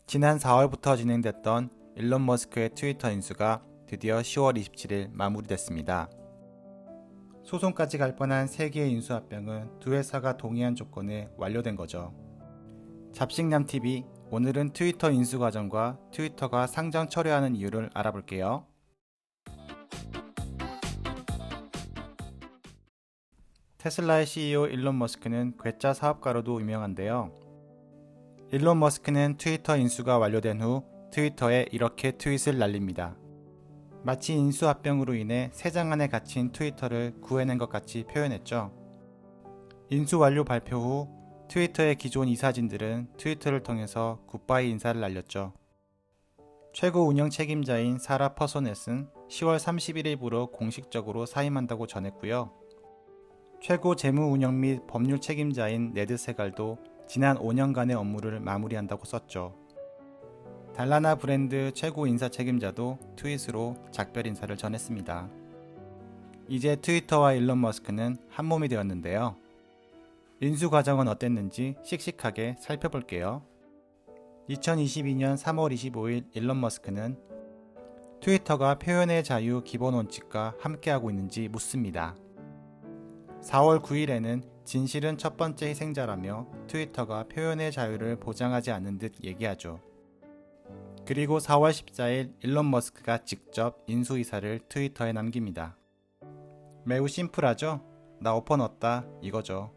지난 4월부터 진행됐던 일론 머스크의 트위터 인수가 드디어 10월 27일 마무리됐습니다. 소송까지 갈 뻔한 3개의 인수 합병은 두 회사가 동의한 조건에 완료된 거죠. 잡식냠TV, 오늘은 트위터 인수 과정과 트위터가 상장 철회하는 이유를 알아볼게요. 테슬라의 CEO 일론 머스크는 괴짜 사업가로도 유명한데요. 일론 머스크는 트위터 인수가 완료된 후 트위터에 이렇게 트윗을 날립니다. 마치 인수 합병으로 인해 새 장 안에 갇힌 트위터를 구해낸 것 같이 표현했죠. 인수 완료 발표 후 트위터의 기존 이사진들은 트위터를 통해서 굿바이 인사를 날렸죠. 최고 운영 책임자인 사라 퍼소넷은 10월 31일부로 공식적으로 사임한다고 전했고요. 최고 재무 운영 및 법률 책임자인 네드 세갈도 지난 5년간의 업무를 마무리한다고 썼죠. 달라나 브랜드 최고 인사 책임자도 트윗으로 작별 인사를 전했습니다. 이제 트위터와 일론 머스크는 한 몸이 되었는데요. 인수 과정은 어땠는지 씩씩하게 살펴볼게요. 2022년 3월 25일 일론 머스크는 트위터가 표현의 자유 기본 원칙과 함께하고 있는지 묻습니다. 4월 9일에는 진실은 첫 번째 희생자라며 트위터가 표현의 자유를 보장하지 않는 듯 얘기하죠. 그리고 4월 14일 일론 머스크가 직접 인수 의사를 트위터에 남깁니다. 매우 심플하죠? 나 오퍼 넣었다 이거죠.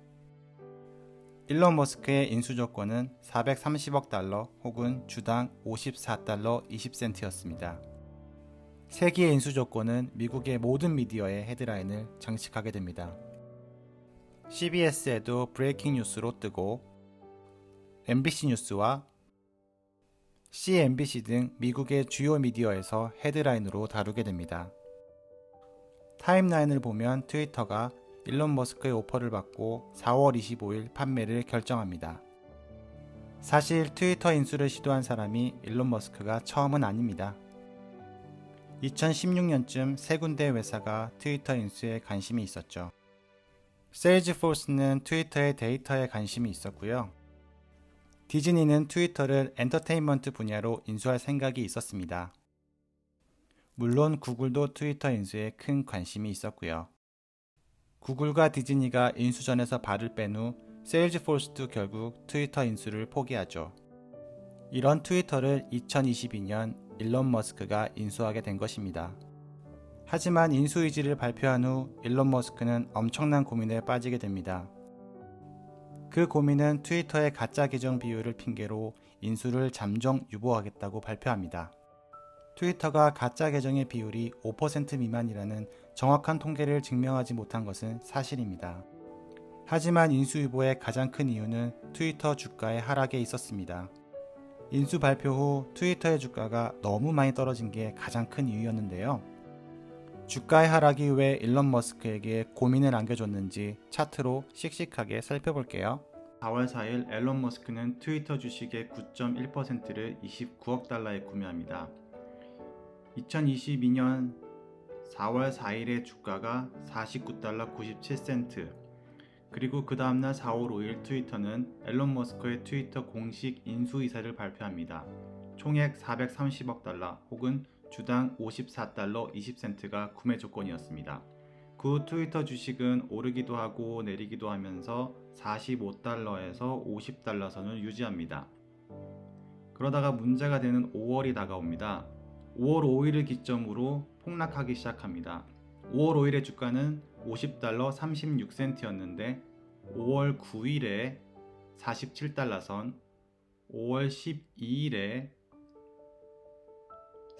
일론 머스크의 인수 조건은 430억 달러 혹은 주당 54달러 20센트였습니다. 세기의 인수 조건은 미국의 모든 미디어의 헤드라인을 장식하게 됩니다. CBS에도 브레이킹 뉴스로 뜨고 MBC 뉴스와 CNBC 등 미국의 주요 미디어에서 헤드라인으로 다루게 됩니다. 타임라인을 보면 트위터가 일론 머스크의 오퍼를 받고 4월 25일 판매를 결정합니다. 사실 트위터 인수를 시도한 사람이 일론 머스크가 처음은 아닙니다. 2016년쯤 세 군데 회사가 트위터 인수에 관심이 있었죠. 세일즈포스는 트위터의 데이터에 관심이 있었고요. 디즈니는 트위터를 엔터테인먼트 분야로 인수할 생각이 있었습니다. 물론 구글도 트위터 인수에 큰 관심이 있었고요. 구글과 디즈니가 인수전에서 발을 뺀 후 세일즈포스도 결국 트위터 인수를 포기하죠. 이런 트위터를 2022년 일론 머스크가 인수하게 된 것입니다. 하지만 인수 의지를 발표한 후 일론 머스크는 엄청난 고민에 빠지게 됩니다. 그 고민은 트위터의 가짜 계정 비율을 핑계로 인수를 잠정 유보하겠다고 발표합니다. 트위터가 가짜 계정의 비율이 5% 미만이라는 정확한 통계를 증명하지 못한 것은 사실입니다. 하지만 인수 유보의 가장 큰 이유는 트위터 주가의 하락에 있었습니다. 인수 발표 후 트위터의 주가가 너무 많이 떨어진 게 가장 큰 이유였는데요. 주가의 하락이 왜 일론 머스크에게 고민을 안겨줬는지 차트로 씩씩하게 살펴볼게요. 4월 4일 일론 머스크는 트위터 주식의 9.1%를 29억 달러에 구매합니다. 2022년 4월 4일의 주가가 49달러 97센트, 그리고 그 다음날 4월 5일 트위터는 일론 머스크의 트위터 공식 인수 의사를 발표합니다. 총액 430억 달러 혹은 주당 54달러 20센트가 구매 조건이었습니다. 그 후 트위터 주식은 오르기도 하고 내리기도 하면서 45달러에서 50달러 선을 유지합니다. 그러다가 문제가 되는 5월이 다가옵니다. 5월 5일을 기점으로 폭락하기 시작합니다. 5월 5일의 주가는 50달러 36센트였는데 5월 9일에 47달러 선, 5월 12일에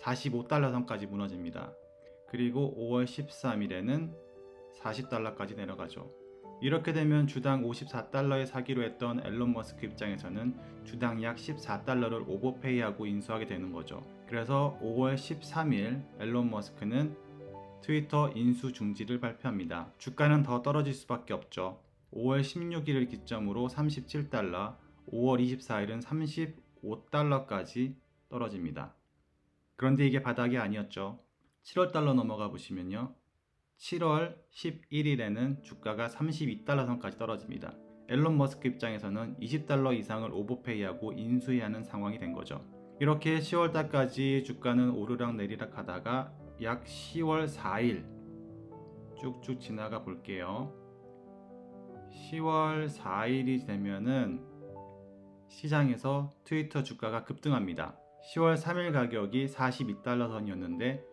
45달러 선까지 무너집니다. 그리고 5월 13일에는 40달러까지 내려가죠. 이렇게 되면 주당 54달러에 사기로 했던 일론 머스크 입장에서는 주당 약 14달러를 오버페이하고 인수하게 되는 거죠. 그래서 5월 13일 일론 머스크는 트위터 인수 중지를 발표합니다. 주가는 더 떨어질 수밖에 없죠. 5월 16일을 기점으로 37달러, 5월 24일은 35달러까지 떨어집니다. 그런데 이게 바닥이 아니었죠. 7월달러 넘어가 보시면요. 7월 11일에는 주가가 32달러 선까지 떨어집니다. 일론 머스크 입장에서는 $20 이상을 오버페이하고 인수해야 하는 상황이 된 거죠. 이렇게 10월달까지 주가는 오르락 내리락 하다가 약 10월 4일 쭉쭉 지나가 볼게요. 10월 4일이 되면은 시장에서 트위터 주가가 급등합니다. 10월 3일 가격이 $42 선이었는데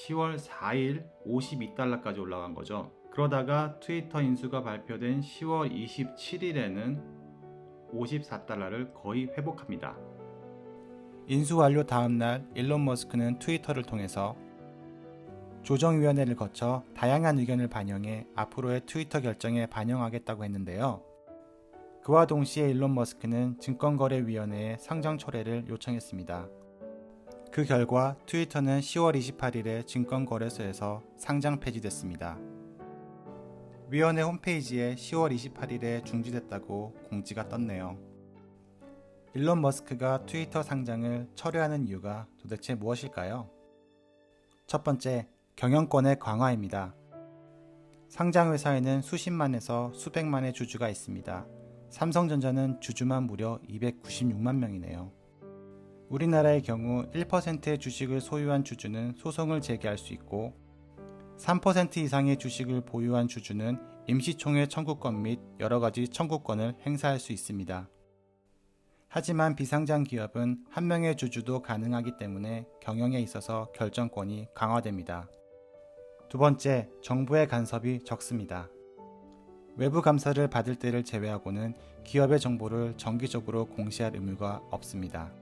10월 4일 $52까지 올라간 거죠. 그러다가 트위터 인수가 발표된 10월 27일에는 $54를 거의 회복합니다. 인수 완료 다음날 일론 머스크는 트위터를 통해서 조정위원회를 거쳐 다양한 의견을 반영해 앞으로의 트위터 결정에 반영하겠다고 했는데요. 그와 동시에 일론 머스크는 증권거래위원회에 상장 철회를 요청했습니다. 그 결과 트위터는 10월 28일에 증권거래소에서 상장 폐지됐습니다. 위원회 홈페이지에 10월 28일에 중지됐다고 공지가 떴네요. 일론 머스크가 트위터 상장을 철회하는 이유가 도대체 무엇일까요? 첫 번째, 경영권의 강화입니다. 상장 회사에는 수십만에서 수백만의 주주가 있습니다. 삼성전자는 주주만 무려 296만 명이네요. 우리나라의 경우 1%의 주식을 소유한 주주는 소송을 제기할 수 있고 3% 이상의 주식을 보유한 주주는 임시총회 청구권 및 여러가지 청구권을 행사할 수 있습니다. 하지만 비상장 기업은 한 명의 주주도 가능하기 때문에 경영에 있어서 결정권이 강화됩니다. 두 번째, 정부의 간섭이 적습니다. 외부 감사를 받을 때를 제외하고는 기업의 정보를 정기적으로 공시할 의무가 없습니다.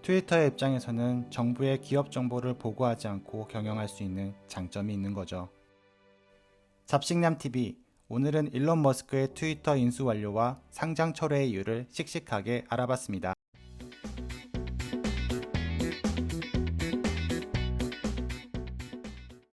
트위터의 입장에서는 정부의 기업 정보를 보고하지 않고 경영할 수 있는 장점이 있는 거죠. 잡식냠TV, 오늘은 일론 머스크의 트위터 인수 완료와 상장 철회의 이유를 씩씩하게 알아봤습니다.